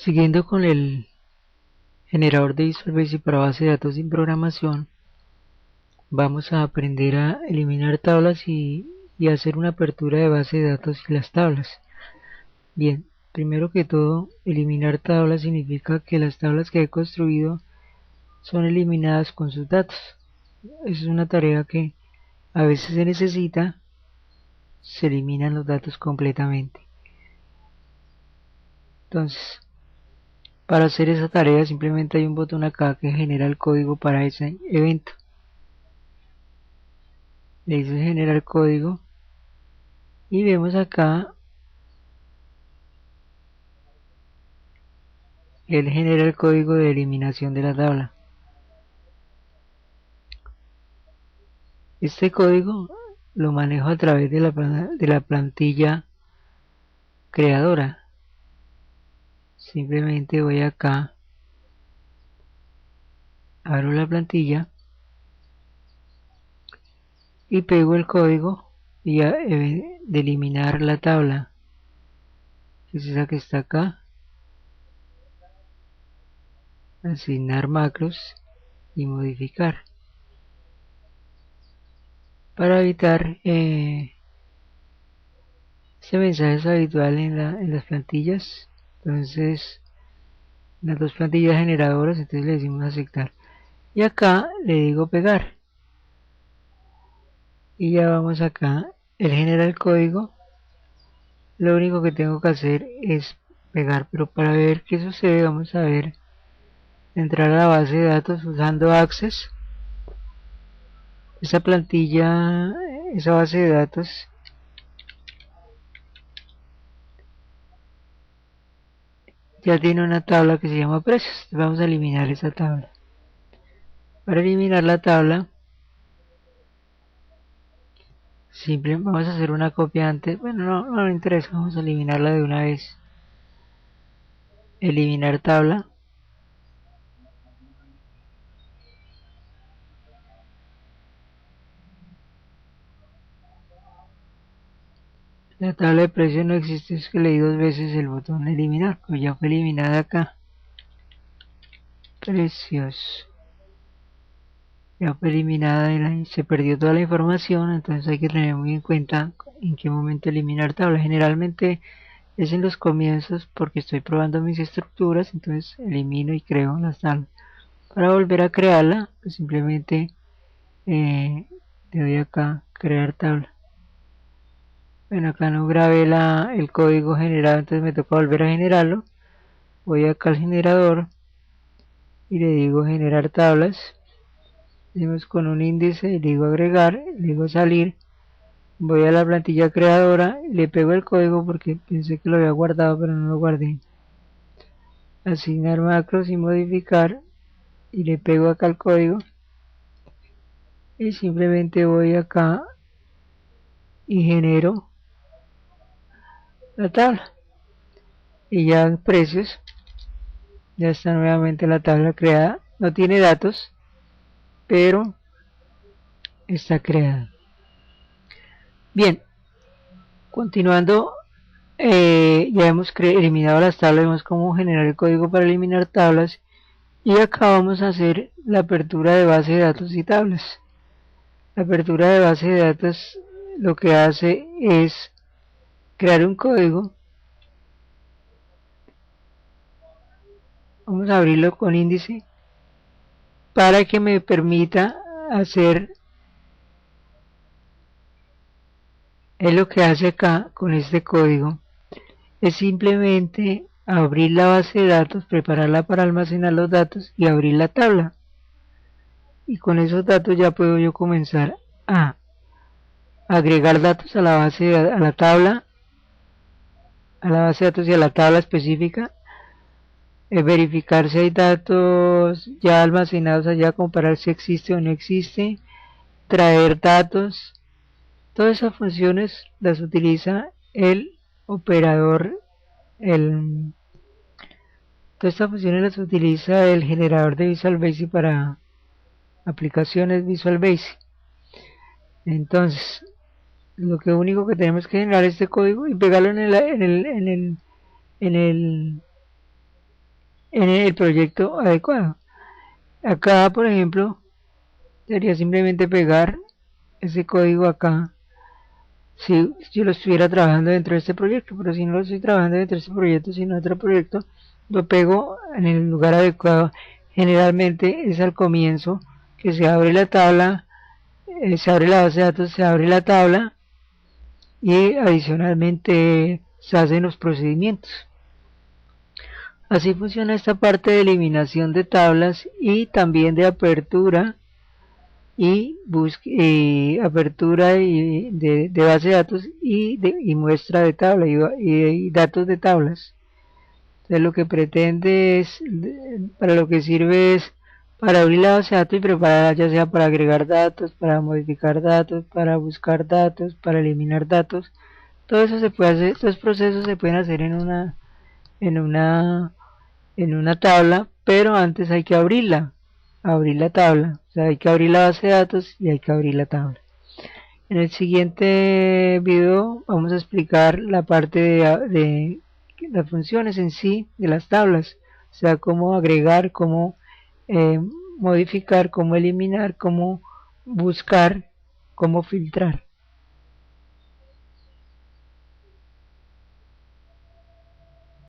Siguiendo con el generador de Visual Basic para base de datos sin programación, vamos a aprender a eliminar tablas y hacer una apertura de base de datos y las tablas. Bien, primero que todo, eliminar tablas significa que las tablas que he construido son eliminadas con sus datos. Esa es una tarea que a veces se necesita, se eliminan los datos completamente. Entonces, para hacer esa tarea simplemente hay un botón acá que genera el código para ese evento. Le dice generar código y vemos acá él genera el código de eliminación de la tabla. Este código lo manejo a través de la plantilla creadora. Simplemente voy acá, abro la plantilla y pego el código de eliminar la tabla, que es esa que está acá, asignar macros y modificar, para evitar ese mensaje es habitual en las plantillas. Entonces las dos plantillas generadoras, entonces le decimos aceptar y acá le digo pegar y ya vamos acá. Él genera el código, lo único que tengo que hacer es pegar, pero para ver qué sucede vamos a ver, entrar a la base de datos usando Access. Esa plantilla, esa base de datos ya tiene una tabla que se llama precios. Vamos a eliminar esa tabla. Para eliminar la tabla, simplemente vamos a hacer una copia antes. Bueno, no me interesa, vamos a eliminarla de una vez. Eliminar tabla. La tabla de precios no existe, es que le di dos veces el botón eliminar, pues ya fue eliminada acá. Precios. Ya fue eliminada y se perdió toda la información, entonces hay que tener muy en cuenta en qué momento eliminar tabla. Generalmente es en los comienzos porque estoy probando mis estructuras, entonces elimino y creo las tablas. Para volver a crearla, pues simplemente le doy acá crear tabla. Bueno, acá no grabé el código generado, entonces me toca volver a generarlo. Voy acá al generador y le digo generar tablas. Decimos con un índice, le digo agregar, le digo salir. Voy a la plantilla creadora y le pego el código porque pensé que lo había guardado, pero no lo guardé. Asignar macros y modificar y le pego acá el código y simplemente voy acá y genero la tabla y ya en precios ya está nuevamente la tabla creada. No tiene datos, pero está creada. Bien, continuando, ya hemos eliminado las tablas, vemos cómo generar el código para eliminar tablas y acá vamos a hacer la apertura de base de datos y tablas. La apertura de base de datos lo que hace es crear un código. Vamos a abrirlo con índice para que me permita hacer lo que hace acá con este código. Es simplemente abrir la base de datos, prepararla para almacenar los datos y abrir la tabla. Y con esos datos ya puedo yo comenzar a agregar datos a la base a la tabla, a la base de datos y a la tabla específica, verificar si hay datos ya almacenados allá, comparar si existe o no existe, traer datos. Todas esas funciones las utiliza el operador, todas estas funciones las utiliza el generador de Visual Basic para aplicaciones Visual Basic. Entonces, lo que único que tenemos que generar este código y pegarlo en el en el proyecto adecuado. Acá, por ejemplo, sería simplemente pegar ese código acá si yo lo estuviera trabajando dentro de este proyecto, pero si no lo estoy trabajando dentro de este proyecto, sino otro proyecto, lo pego en el lugar adecuado. Generalmente es al comienzo que se abre la tabla, se abre la base de datos, se abre la tabla y adicionalmente se hacen los procedimientos. Así funciona esta parte de eliminación de tablas y también de apertura apertura de base de datos y muestra de tabla y datos de tablas. Entonces lo que pretende es, para lo que sirve es para abrir la base de datos y prepararla ya sea para agregar datos, para modificar datos, para buscar datos, para eliminar datos. Todo eso se puede hacer, estos procesos se pueden hacer en una, en una tabla, pero antes hay que abrir la tabla, o sea, hay que abrir la base de datos y hay que abrir la tabla. En el siguiente video vamos a explicar la parte de las funciones en sí de las tablas, o sea, cómo agregar, cómo eh, modificar, cómo eliminar, cómo buscar, cómo filtrar.